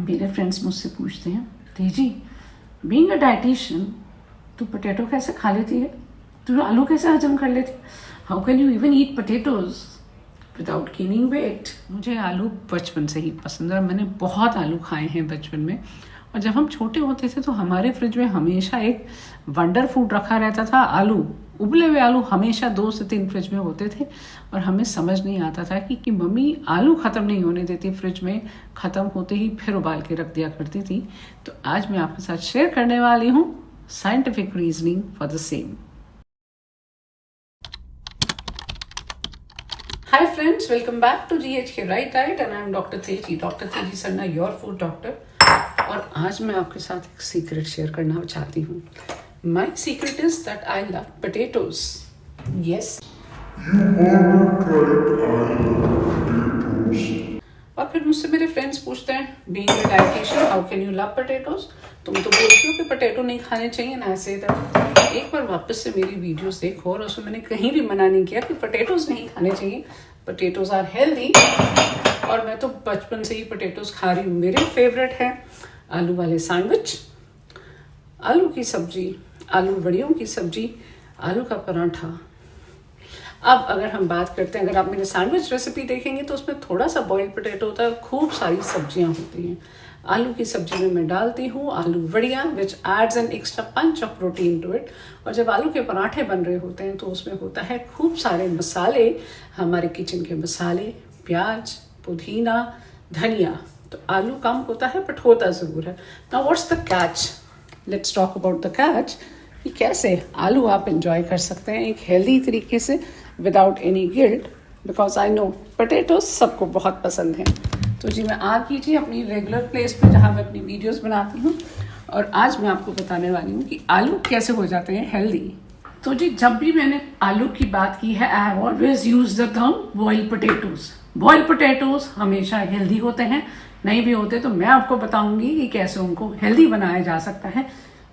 मेरे फ्रेंड्स मुझसे पूछते हैं, तेजी बीइंग अ डाइटिशियन तू पोटैटो कैसे खा लेती है, तू आलू कैसे हजम कर लेती है, how can you even eat potatoes without gaining weight. मुझे आलू बचपन से ही पसंद है और मैंने बहुत आलू खाए हैं बचपन में। और जब हम छोटे होते थे तो हमारे फ्रिज में हमेशा एक वंडर फूड रखा रहता था, आलू। उबले हुए आलू हमेशा 2 से 3 फ्रिज में होते थे और हमें समझ नहीं आता था कि मम्मी आलू ख़त्म नहीं होने देती फ्रिज में, ख़त्म होते ही फिर उबाल के रख दिया करती थी। तो आज मैं आपके साथ शेयर करने वाली हूँ scientific reasoning for the same. Hi friends, welcome back to GHK Right Diet and I'm Dr. Teji Sarna, your food doctor. और आज मैं आपके साथ एक सीक्रेट शेयर करना चाहती हूँ। My secret is that I love potatoes. Yes. You ordered right, I love potatoes. और फिर मुझसे मेरे फ्रेंड्स पूछते हैं, being a dietitian, how can you love potatoes? तुम तो बोलती हो कि पोटैटो नहीं खाने चाहिए ना, ऐसे इधर। एक बार वापस से मेरी वीडियोस देखो और उसमें मैंने कहीं भी मना नहीं किया कि पोटैटोज नहीं खाने चाहिए। पोटैटोज आर हेल्दी और मैं तो बचपन से ही पोटैटोज खा रही हूँ। मेरे फेवरेट हैं आलू वाले सैंडविच, आलू की सब्जी, आलू बड़ियों की सब्जी, आलू का पराठा। अब अगर हम बात करते हैं, अगर आप मेरे सैंडविच रेसिपी देखेंगे तो उसमें थोड़ा सा बॉइल्ड पोटैटो होता है और खूब सारी सब्जियां होती हैं। आलू की सब्जी में मैं डालती हूँ आलू बड़िया, which adds an extra punch of protein to it. और जब आलू के पराठे बन रहे होते हैं तो उसमें होता है खूब सारे मसाले, हमारे किचन के मसाले, प्याज, पुदीना, धनिया। तो आलू कम होता है बट होता ज़रूर है। Now what's the catch? Let's talk about the catch कि कैसे आलू आप इंजॉय कर सकते हैं एक हेल्दी तरीके से without any guilt, because I know potatoes सबको बहुत पसंद हैं। तो जी मैं आ कीजिए अपनी रेगुलर प्लेस पे जहाँ मैं अपनी वीडियोस बनाती हूँ और आज मैं आपको बताने वाली हूँ कि आलू कैसे हो जाते हैं हेल्दी। तो जी जब भी मैंने आलू की बात की है, I have always use the term boiled potatoes. Boiled potatoes हमेशा हेल्दी होते हैं, नहीं भी होते तो मैं आपको बताऊंगी कि कैसे उनको हेल्दी बनाया जा सकता है।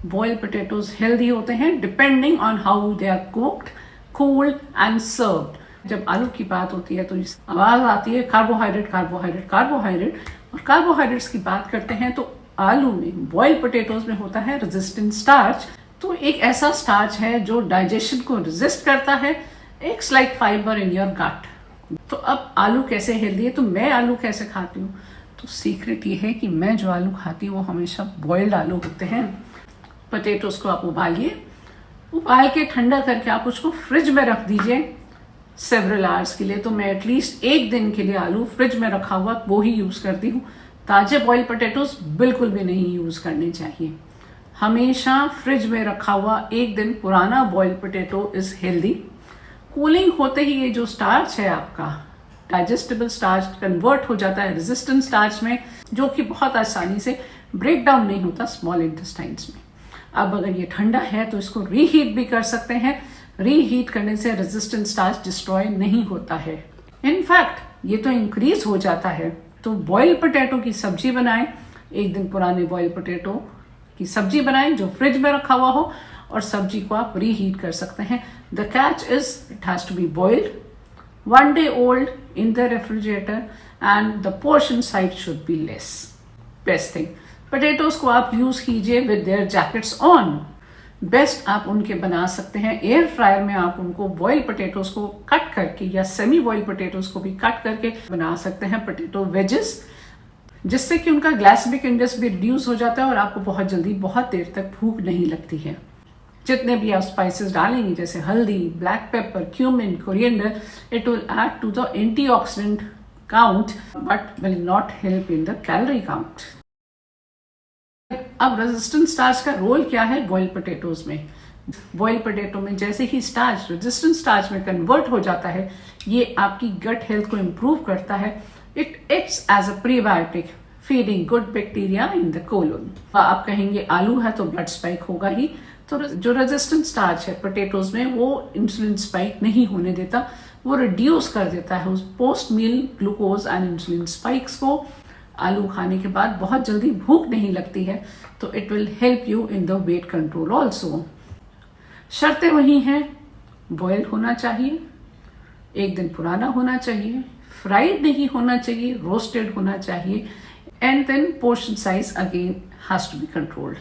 बॉइल्ड पोटैटोज हेल्दी होते हैं depending on how they are cooked, cooled and served। जब आलू की बात होती है तो आवाज आती है कार्बोहाइड्रेट कार्बोहाइड्रेट कार्बोहाइड्रेट, और कार्बोहाइड्रेट्स की बात करते हैं तो आलू में, बॉइल्ड पोटैटोज में होता है रेजिस्टेंट स्टार्च। तो एक ऐसा स्टार्च है जो डाइजेशन को रेजिस्ट करता है, it's like fibre in your gut. तो अब आलू कैसे हेल्दी है, तो मैं आलू कैसे खाती हूँ? तो सीक्रेट ये है कि मैं जो आलू खाती हूँ वो हमेशा बॉइल्ड आलू होते हैं। पोटैटोज को आप उबालिए, उबाल के ठंडा करके आप उसको फ्रिज में रख दीजिए सेवरल आवर्स के लिए। तो मैं एटलीस्ट 1 दिन के लिए आलू फ्रिज में रखा हुआ वो ही यूज करती हूँ। ताजे बॉइल्ड पोटैटोज बिल्कुल भी नहीं यूज करने चाहिए। हमेशा फ्रिज में रखा हुआ 1 दिन पुराना boiled potato is healthy. Cooling होते ही ये जो स्टार्च है आपका डाइजेस्टेबल स्टार्च कन्वर्ट हो जाता है रेजिस्टेंट स्टार्च में, जो कि बहुत आसानी से ब्रेक डाउन नहीं होता स्मॉल इंटेस्टाइन्स में। अब अगर ये ठंडा है तो इसको रीहीट भी कर सकते हैं। रीहीट करने से रेजिस्टेंट स्टार्च डिस्ट्रॉय नहीं होता है, इनफैक्ट ये तो इंक्रीज हो जाता है। तो बॉइल्ड पोटैटो की सब्जी बनाएं, 1 दिन पुराने बॉइल्ड पोटैटो की सब्जी बनाएं जो फ्रिज में रखा हुआ हो, और सब्जी को आप रीहीट कर सकते हैं। The catch is it has to be boiled 1 day old in the refrigerator and the portion size should be less. Best thing, potatoes को आप यूज कीजिए with their jackets on. Best आप उनके बना सकते हैं एयर फ्रायर में। आप उनको बॉइल्ड पोटैटोज को कट करके या सेमी बॉइल्ड पोटैटोज को भी कट करके बना सकते हैं पोटैटो वेजेस, जिससे कि उनका ग्लाइसेमिक इंडेक्स भी रिड्यूस हो जाता है और आपको बहुत जल्दी बहुत देर तक भूख नहीं लगती है। जितने भी आप स्पाइसेस डालेंगे जैसे हल्दी, black pepper, cumin, coriander, it will add to the antioxidant count but will not help in the calorie count. अब रेजिस्टेंट स्टार्च का रोल क्या है बॉइल्ड पोटैटोज में? बॉइल्ड पोटैटो में जैसे ही स्टार्च रेजिस्टेंट स्टार्च में कन्वर्ट हो जाता है, ये आपकी गट हेल्थ को इंप्रूव करता है। It acts as a prebiotic feeding good bacteria in the colon. आप कहेंगे आलू है तो ब्लड स्पाइक होगा ही, तो जो रेजिस्टेंट स्टार्च है पोटैटोज में वो इंसुलिन स्पाइक नहीं होने देता, वो रिड्यूस कर देता है उस post meal glucose and insulin spikes को। आलू खाने के बाद बहुत जल्दी भूख नहीं लगती है, तो it will help you in the weight control also. शर्तें वही हैं, बॉइल्ड होना चाहिए, 1 दिन पुराना होना चाहिए, फ्राइड नहीं होना चाहिए, रोस्टेड होना चाहिए, And then portion size again has to be controlled.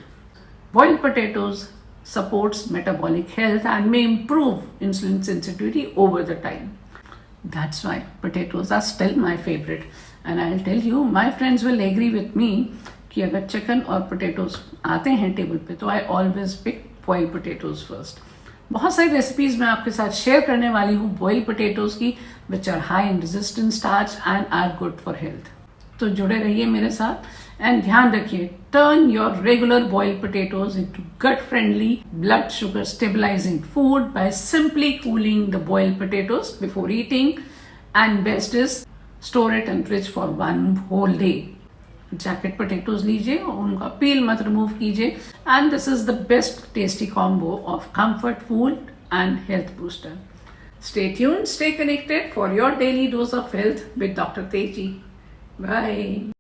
Boiled potatoes supports metabolic health and may improve insulin sensitivity over the time. That's why potatoes are still my favorite. And I'll tell you, my friends will agree with me कि अगर chicken और potatoes आते हैं table पे तो I always pick boiled potatoes first. बहुत सारी recipes मैं आपके साथ शेयर करने वाली हूँ बॉइल्ड पोटैटोज की, which are high in resistant starch and are good for health. तो जुड़े रहिए मेरे साथ एंड ध्यान रखिए, turn your regular boiled potatoes into gut friendly blood sugar stabilising food by simply cooling the boiled potatoes before eating, and best is store it in fridge for 1 whole day. Jacket potatoes लीजिए और उनका peel मत remove कीजिए, and this is the best tasty combo of comfort food and health booster. Stay tuned, stay connected for your daily dose of health with Dr. Teji. Bye.